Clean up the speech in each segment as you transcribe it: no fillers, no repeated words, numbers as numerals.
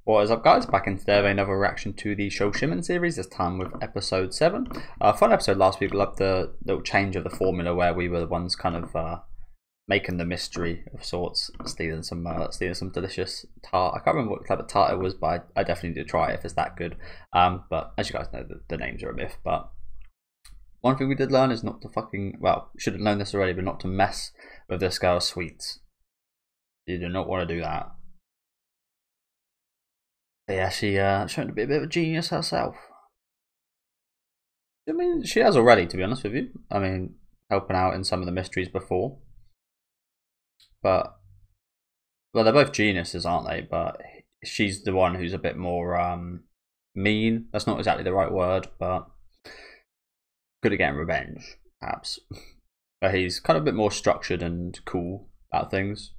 What is up, guys? Back in today with another reaction to the Shoshimin series, this time with episode 7. Fun episode last week. Loved the little change of the formula where we were the ones kind of making the mystery of sorts, stealing some delicious tart. I can't remember what type of tart it was, but I definitely need to try it if it's that good. But as you guys know, the names are a myth. But one thing we did learn is not to should have known this already, but not to mess with this girl's sweets. You do not want to do that. But yeah, she shown to be a bit of a genius herself. I mean, she has already, to be honest with you. I mean, helping out in some of the mysteries before. But, well, they're both geniuses, aren't they? But she's the one who's a bit more mean. That's not exactly the right word, but good at getting revenge, perhaps. But he's kind of a bit more structured and cool about things.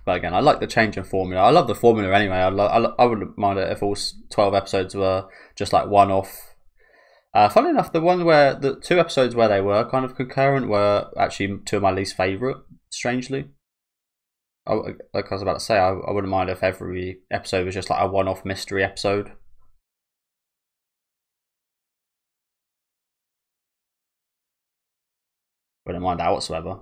But again, I like the change in formula. I love the formula anyway. I wouldn't mind it if all 12 episodes were just like one-off. Funnily enough, the 2 episodes where they were kind of concurrent were actually 2 of my least favourite, strangely. Like I was about to say, I wouldn't mind if every episode was just like a one-off mystery episode. Wouldn't mind that whatsoever.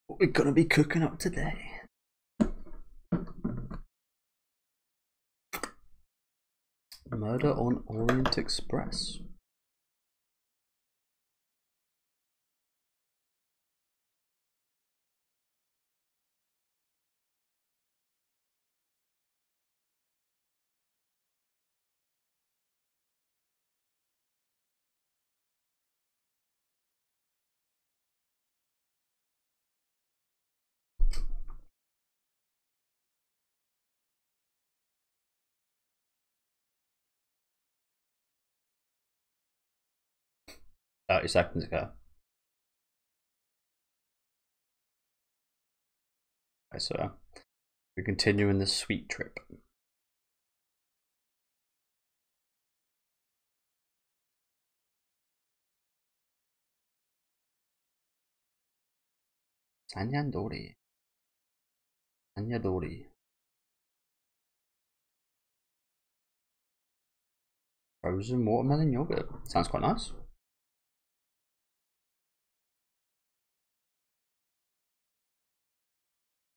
What we're gonna be cooking up today. Murder on Orient Express. Seconds ago. Okay, so we're continuing the sweet trip. Sanyandori. Sanyadori. Frozen watermelon yogurt. Sounds quite nice.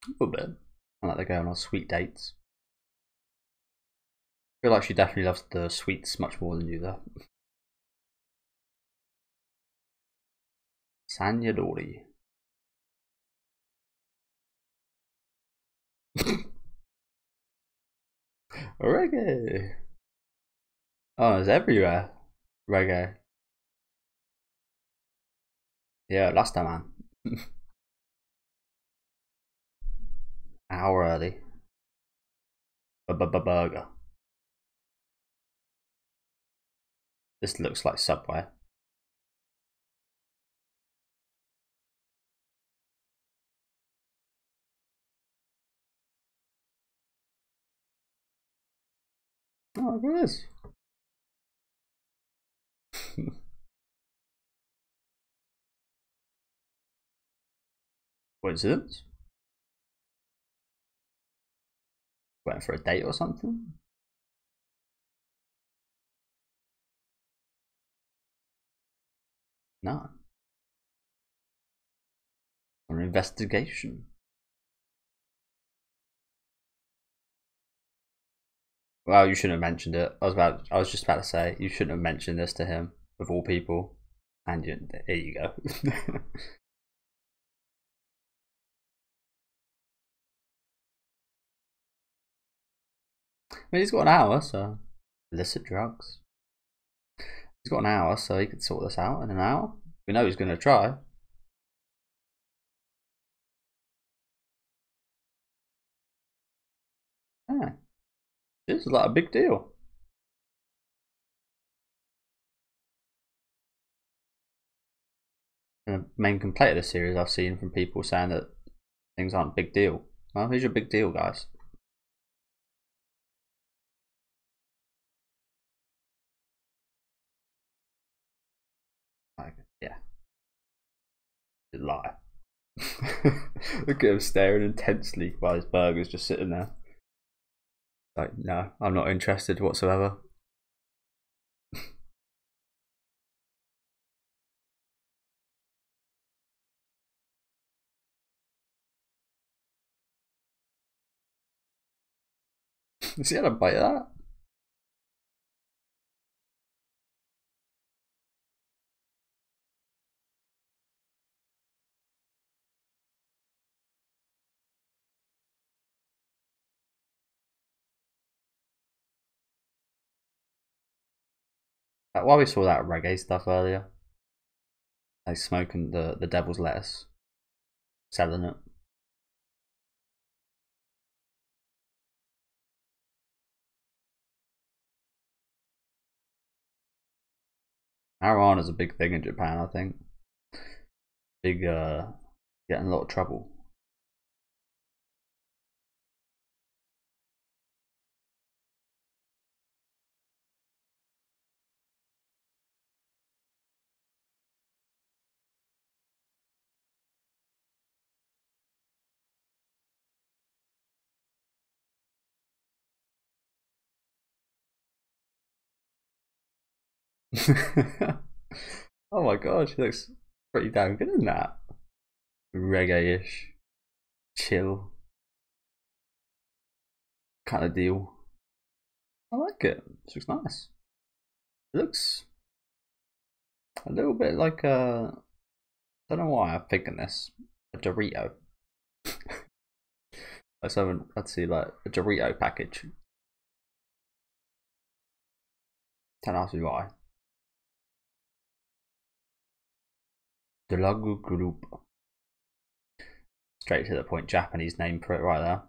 A little bit. I like they're going on sweet dates. I feel like she definitely loves the sweets much more than you, though. Sanyadori. Reggae. Oh, it's everywhere. Reggae. Yeah, last time, man. Hour early. Burger. This looks like Subway. Oh, look at this. Coincidence? Went for a date or something? No. Or an investigation. Well, you shouldn't have mentioned it. I was just about to say you shouldn't have mentioned this to him, of all people. And here you go. I mean, he's got an hour, so illicit drugs. He's got an hour, so he could sort this out in an hour. We know he's going to try. Yeah. This is like a big deal. And the main complaint of the series I've seen from people saying that things aren't a big deal. Well, here's your big deal, guys. Like, yeah. You lie. Look at him staring intensely while his burger's just sitting there. Like, no, I'm not interested whatsoever. Is he had a bite of that? Like, why we saw that reggae stuff earlier? Like smoking the devil's lettuce, selling it. Marijuana's a big thing in Japan, I think. Big, getting a lot of trouble. Oh my god, she looks pretty damn good in that. Reggae-ish, chill kind of deal. I like it. This looks nice. It looks a little bit like a. I don't know why I'm thinking this. A Dorito. Like something. Let's see, like a Dorito package. Don't ask me why. Delagu Group. Straight to the point. Japanese name for it right there.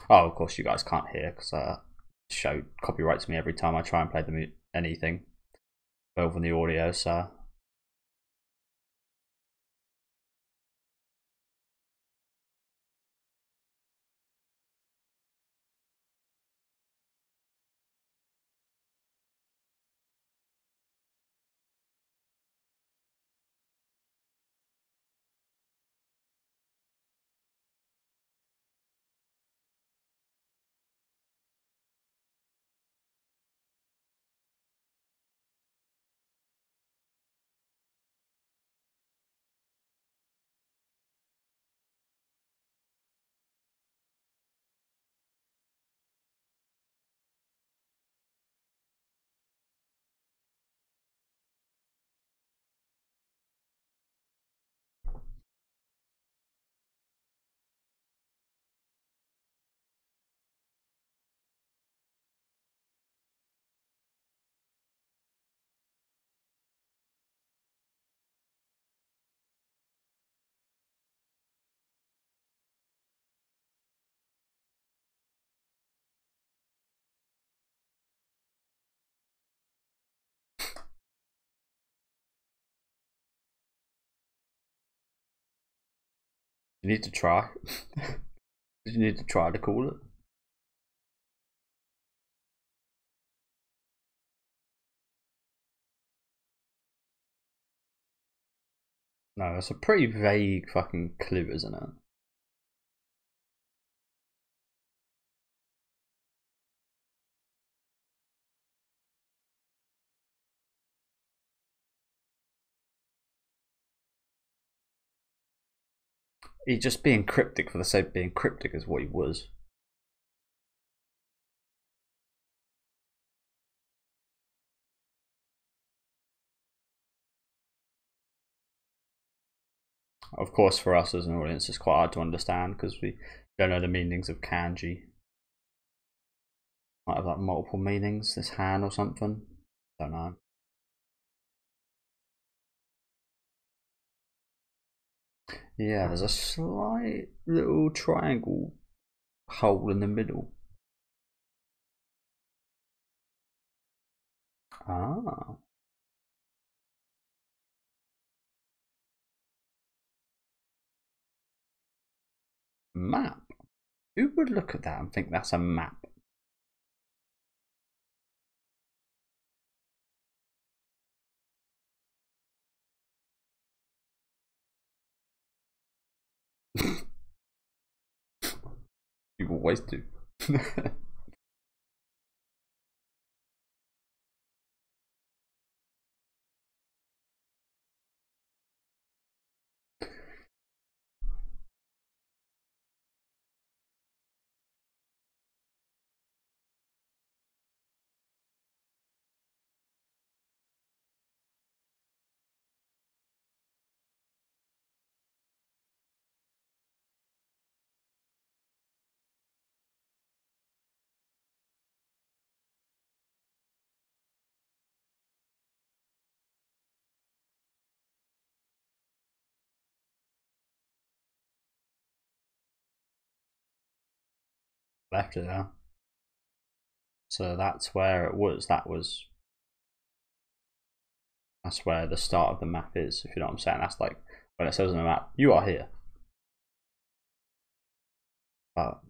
Oh, of course you guys can't hear because show copyrights me every time I try and play anything over the audio. So you need to try. You need to try to call it. No, it's a pretty vague fucking clue, isn't it? He's just being cryptic for the sake of being cryptic is what he was. Of course, for us as an audience, it's quite hard to understand because we don't know the meanings of kanji. Might have like multiple meanings, this hand or something. Don't know. Yeah, there's a slight little triangle hole in the middle. Ah. Map. Who would look at that and think that's a map? You always do. Left it there. So that's where it was. That's where the start of the map is, if you know what I'm saying. That's like when it says on the map, you are here. But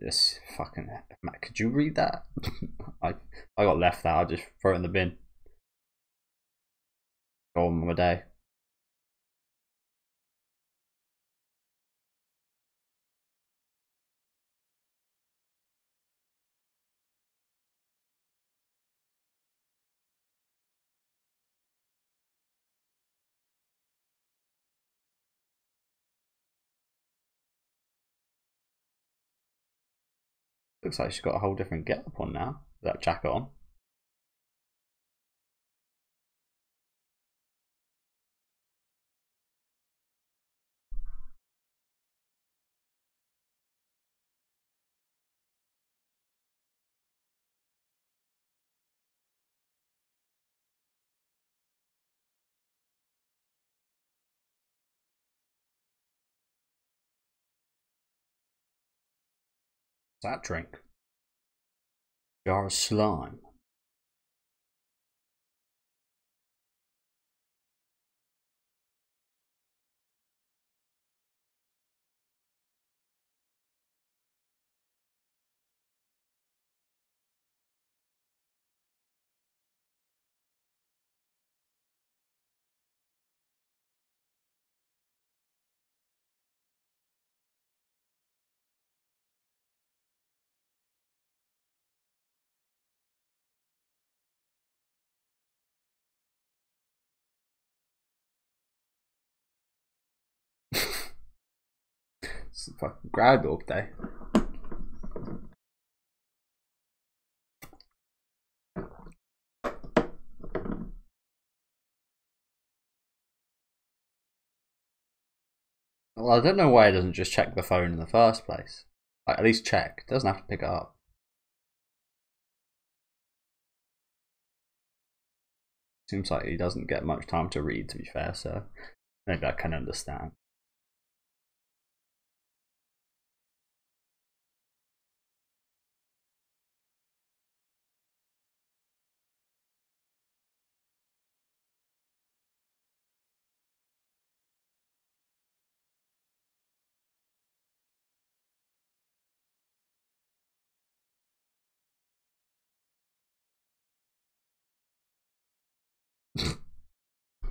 this fucking map, could you read that? I got left out, I just throw it in the bin. Go on with my day. Looks like she's got a whole different get up on now. With that jacket on. What's that drink? Jar of slime. It's a fucking Groundhog Day. Well, I don't know why it doesn't just check the phone in the first place. Like, at least check. It doesn't have to pick it up. Seems like he doesn't get much time to read, to be fair, so maybe I can understand.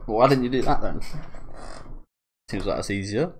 Well, why didn't you do that then? Seems like that's easier.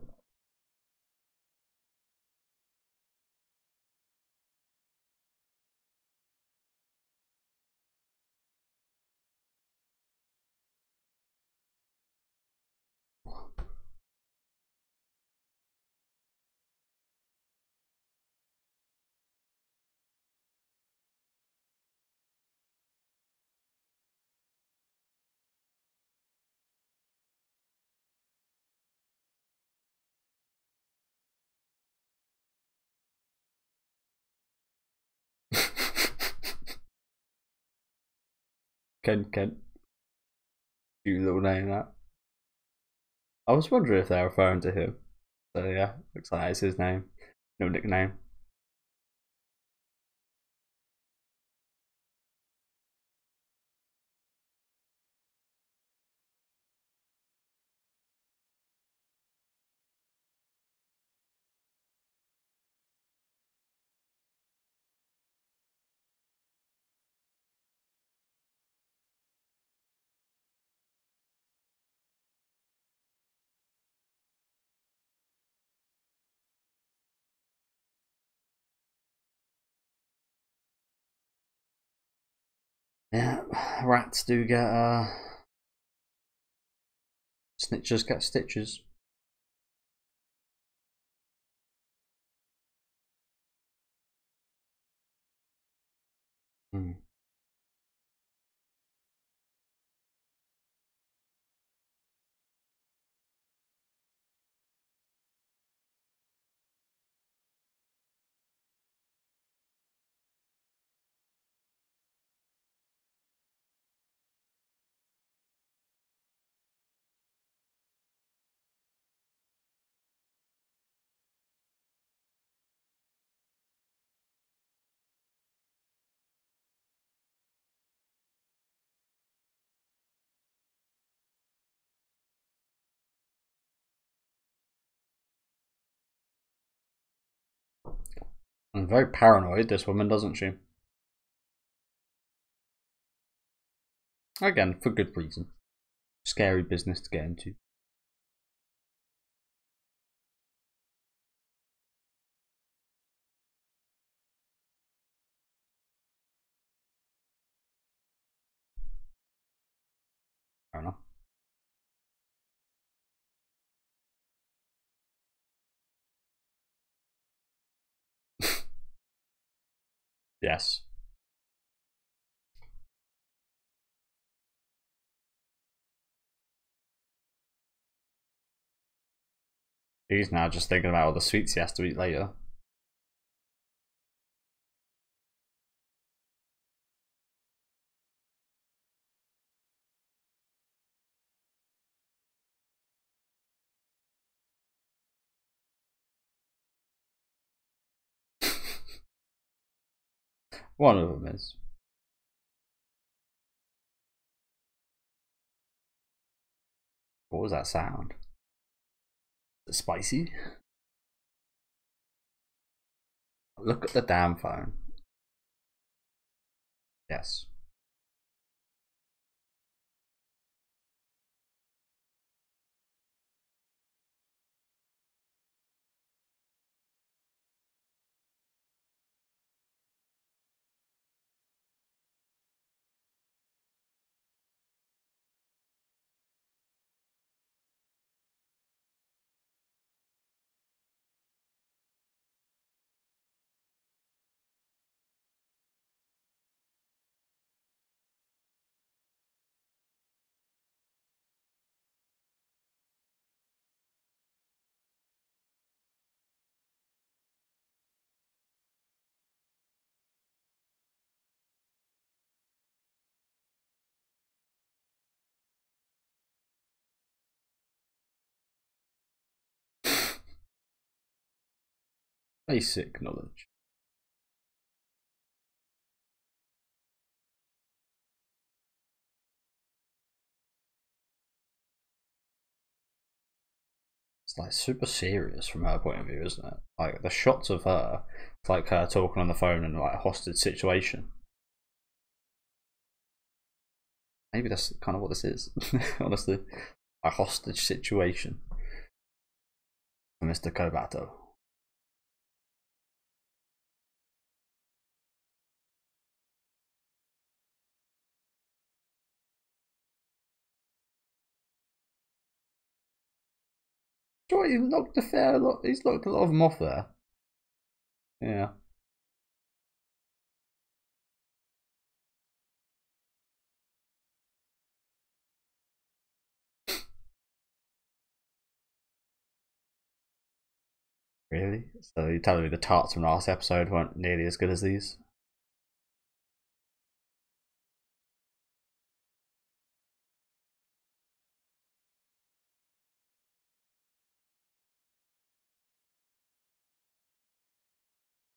Ken, cute little name that. I was wondering if they're referring to him. So yeah, looks like it's his name. No nickname. Yeah, rats do get snitches get stitches. Hmm. I'm very paranoid, this woman, doesn't she? Again, for good reason. Scary business to get into. Fair enough. Yes. He's now just thinking about all the sweets he has to eat later. One of them is. What was that sound? Is it spicy? Look at the damn phone. Yes. Basic knowledge. It's like super serious from her point of view, isn't it? Like the shots of her, it's like her talking on the phone in like a hostage situation. Maybe that's kind of what this is, honestly. A hostage situation for Mr. Kobato. Joy, he's knocked a fair lot. He's knocked a lot of them off there. Yeah. Really? So you're telling me the tarts from last episode weren't nearly as good as these?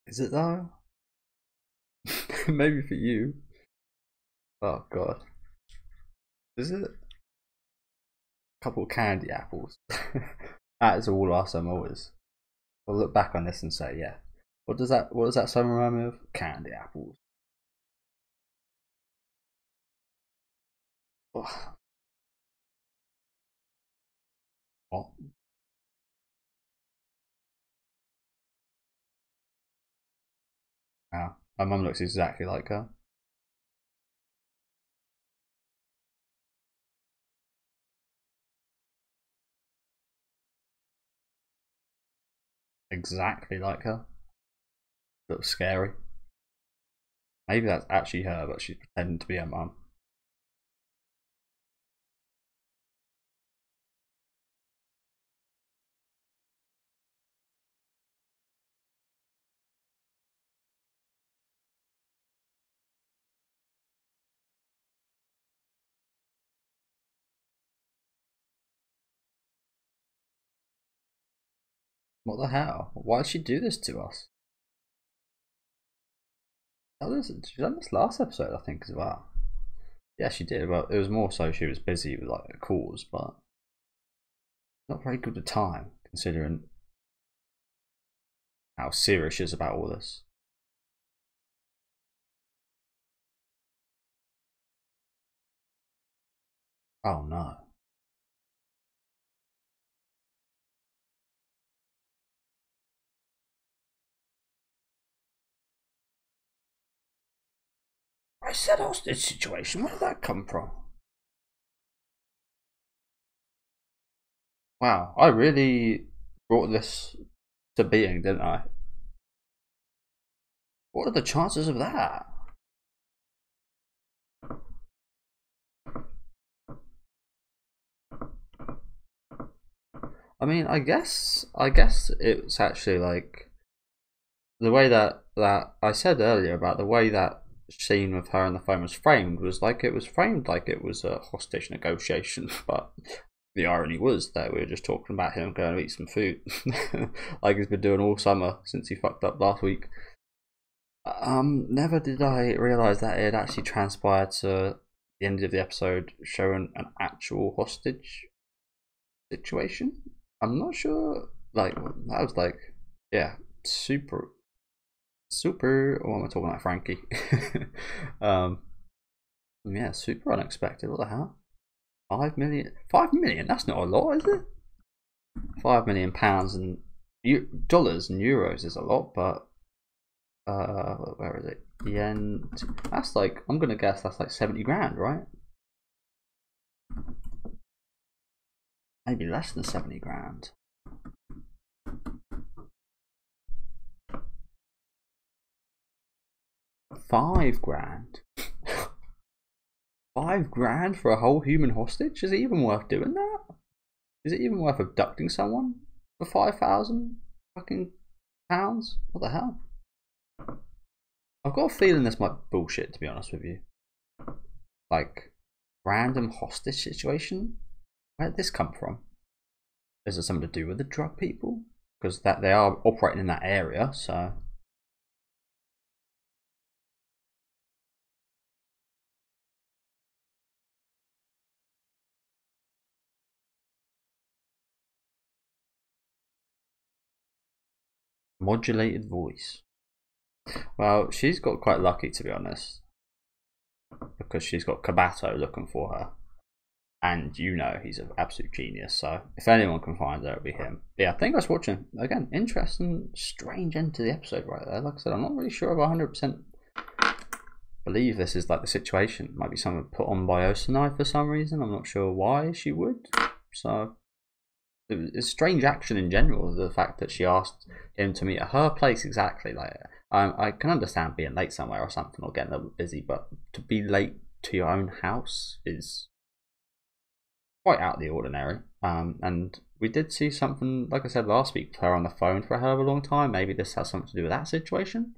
Is it though? Maybe for you. Oh god. Is it? A couple of candy apples. That is all our summer is. I'll look back on this and say, yeah. What does that summer remind me of? Candy apples. Oh, what? Wow. My mum looks exactly like her. exactly like her. A little scary. Maybe that's actually her, but she's pretending to be her mum. What the hell? Why did she do this to us? Oh, she done this last episode, I think, as well. Yeah, she did, but it was more so she was busy with like a cause, but not very good at time considering how serious she is about all this. Oh no. I said hostage situation, where did that come from? Wow, I really brought this to being, didn't I? What are the chances of that? I mean, I guess it's actually like the way that I said earlier about the way that scene with her on the phone was framed was like it was framed like it was a hostage negotiation, but the irony was that we were just talking about him going to eat some food, like he's been doing all summer since he fucked up last week. Never did I realise that it had actually transpired to the end of the episode showing an actual hostage situation. I'm not sure. Like that was like, yeah, super. What am I talking about, Frankie? Yeah, super unexpected. What the hell? 5 million. 5 million. That's not a lot, is it? £5 million and dollars and euros is a lot, but where is it? Yen. That's like, I'm gonna guess that's like 70 grand, right? Maybe less than 70 grand. £5 grand. £5 for a whole human hostage? Is it even worth doing that? Is it even worth abducting someone for 5,000 fucking pounds? What the hell? I've got a feeling this might be bullshit, to be honest with you. Like, random hostage situation? Where did this come from? Is it something to do with the drug people? Because that they are operating in that area, so. Modulated voice. Well, she's got quite lucky, to be honest, because she's got Kabato looking for her, and you know he's an absolute genius. So if anyone can find her, it'll be him. But yeah, thank you guys for watching. Again, interesting, strange end to the episode right there. Like I said, I'm not really sure if I 100% believe this is like the situation. It might be something put on by Osanai for some reason. I'm not sure why she would. So it's strange action in general. The fact that she asked him to meet at her place exactly. Like I can understand being late somewhere or something or getting a little busy, but to be late to your own house is quite out of the ordinary. And we did see something, like I said last week, with her on the phone for a hell of a long time. Maybe this has something to do with that situation.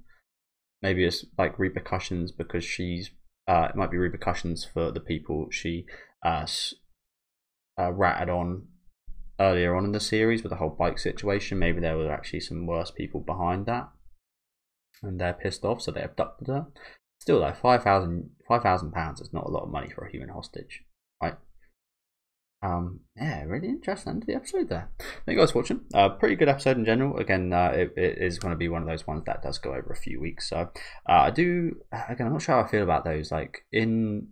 Maybe it's like repercussions because she's. It might be repercussions for the people she ratted on earlier on in the series with the whole bike situation. Maybe there were actually some worse people behind that, and they're pissed off, so they abducted her. Still, though, £5,000 is not a lot of money for a human hostage, right? Yeah, really interesting end to the episode there. Thank you guys for watching. Pretty good episode in general. Again, it is going to be one of those ones that does go over a few weeks. So I do. Again, I'm not sure how I feel about those. Like in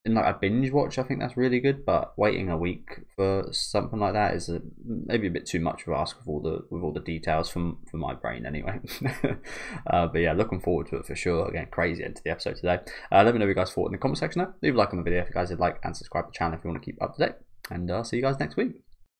like a binge watch, I think that's really good. But waiting a week for something like that is maybe a bit too much of ask with all the details for my brain anyway. But yeah, looking forward to it for sure. Again, crazy end to the episode today. Let me know what you guys thought in the comment section. Leave a like on the video if you guys did like, and subscribe to the channel if you want to keep up to date. And I'll see you guys next week.